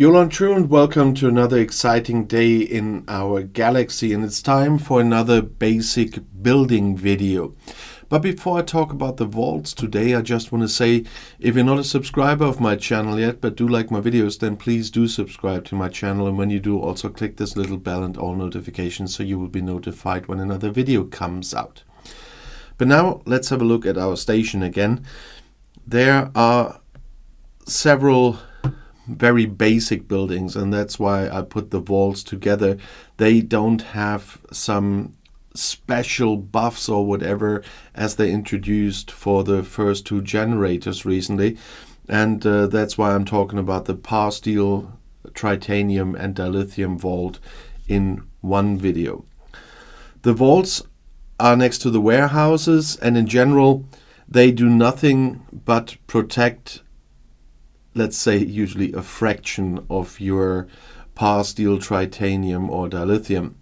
Jolan True and welcome to another exciting day in our galaxy, and it's time for another basic building video. But before I talk about the vaults today, I just want to say, if you're not a subscriber of my channel yet but do like my videos, then please do subscribe to my channel, and when you do, also click this little bell and all notifications so you will be notified when another video comes out. But now let's have a look at our station again. There are several very basic buildings, and that's why I put the vaults together. They don't have some special buffs or whatever as they introduced for the first two generators recently, and that's why I'm talking about the par steel, tritanium and dilithium vault in one video. The vaults are next to the warehouses, and in general they do nothing but protect, let's say, usually a fraction of your par steel, tritanium or dilithium.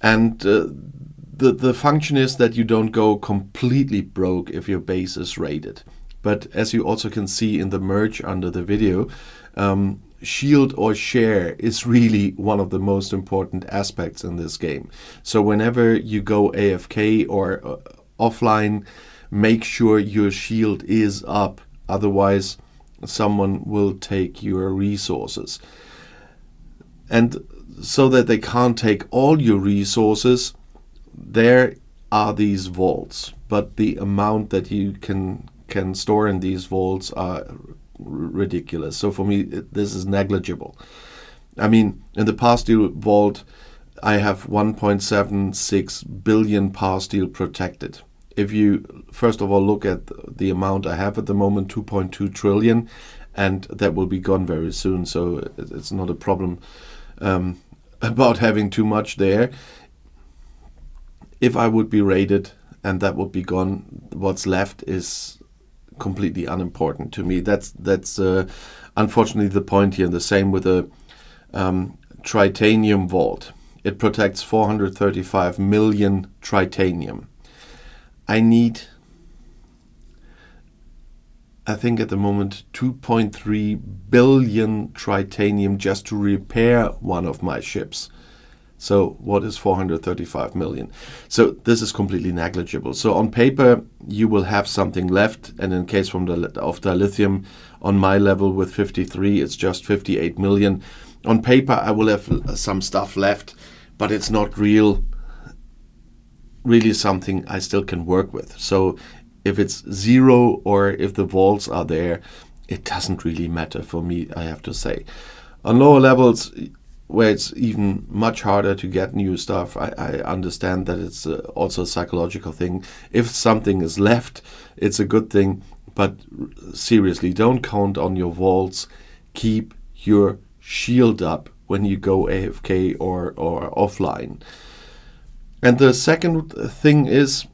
And the function is that you don't go completely broke if your base is raided. But as you also can see in the merge under the video, shield or share is really one of the most important aspects in this game. So whenever you go AFK or offline, make sure your shield is up. Otherwise, someone will take your resources. And so that they can't take all your resources, there are these vaults. But the amount that you can store in these vaults are ridiculous. So for me, this is negligible. I mean, in the par steel vault, I have 1.76 billion par steel protected. If you first of all look at the amount I have at the moment, 2.2 trillion, and that will be gone very soon, so it's not a problem about having too much there. If I would be raided and that would be gone, what's left is completely unimportant to me. That's unfortunately the point here. And the same with the tritanium vault. It protects 435 million tritanium. I need, I think at the moment, 2.3 billion tritanium just to repair one of my ships. So what is 435 million? So this is completely negligible. So on paper, you will have something left. And in case of dilithium, on my level with 53, it's just 58 million. On paper, I will have some stuff left, but it's not really something I still can work with. So if it's zero or if the vaults are there, it doesn't really matter for me, I have to say. On lower levels, where it's even much harder to get new stuff, I understand that it's also a psychological thing. If something is left, it's a good thing, but seriously, don't count on your vaults. Keep your shield up when you go AFK or offline. And the second thing is,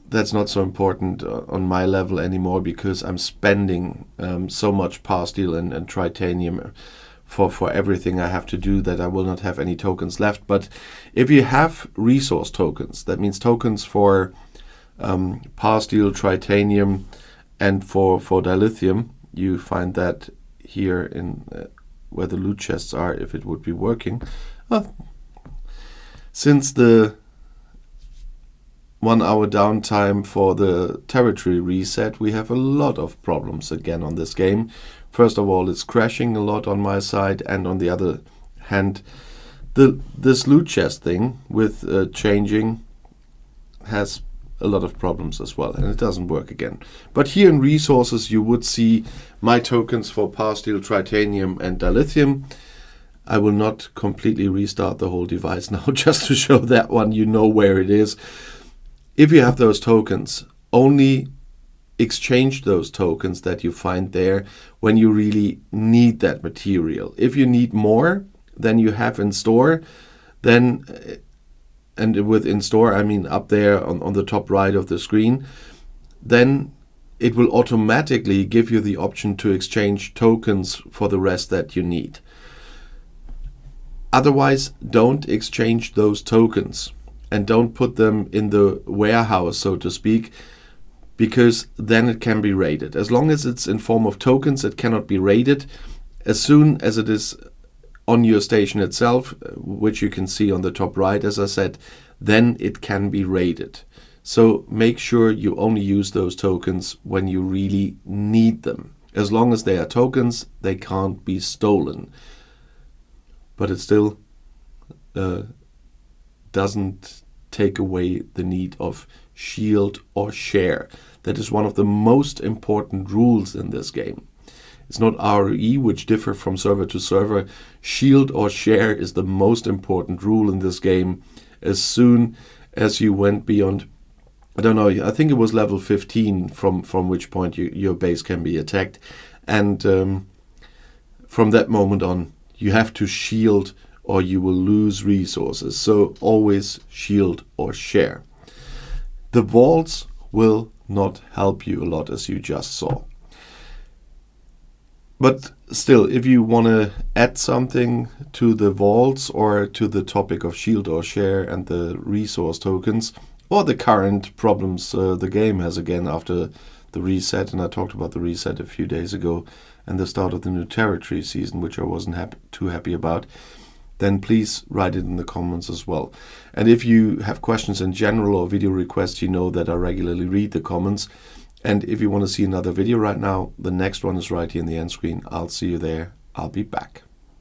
that's not so important on my level anymore, because I'm spending so much par steel and tritanium for everything I have to do that I will not have any tokens left. But if you have resource tokens, that means tokens for par steel, tritanium and for dilithium, you find that here in where the loot chests are, if it would be working. Since the 1 hour downtime for the territory reset, we have a lot of problems again on this game. First of all, it's crashing a lot on my side, and on the other hand, this loot chest thing with changing has a lot of problems as well, and it doesn't work again. But here in resources, you would see my tokens for par steel, tritanium and dilithium. I will not completely restart the whole device now, just to show that one, you know where it is. If you have those tokens, only exchange those tokens that you find there when you really need that material. If you need more than you have in store, then, and with in store I mean up there on the top right of the screen, then it will automatically give you the option to exchange tokens for the rest that you need. Otherwise, don't exchange those tokens and don't put them in the warehouse, so to speak, because then it can be raided. As long as it's in form of tokens, it cannot be raided. As soon as it is on your station itself, which you can see on the top right, as I said, then it can be raided. So make sure you only use those tokens when you really need them. As long as they are tokens, they can't be stolen. But it still doesn't take away the need of shield or share. That is one of the most important rules in this game. It's not ROE, which differ from server to server. Shield or share is the most important rule in this game. As soon as you went beyond, I don't know, I think it was level 15 from which point your base can be attacked. And from that moment on, you have to shield or you will lose resources. So always shield or share. The vaults will not help you a lot, as you just saw. But still, if you want to add something to the vaults or to the topic of shield or share and the resource tokens, or the current problems the game has again after the reset, and I talked about the reset a few days ago, and the start of the new territory season, which I wasn't too happy about, then please write it in the comments as well. And if you have questions in general or video requests, you know that I regularly read the comments. And if you want to see another video right now, the next one is right here in the end screen. I'll see you there. I'll be back.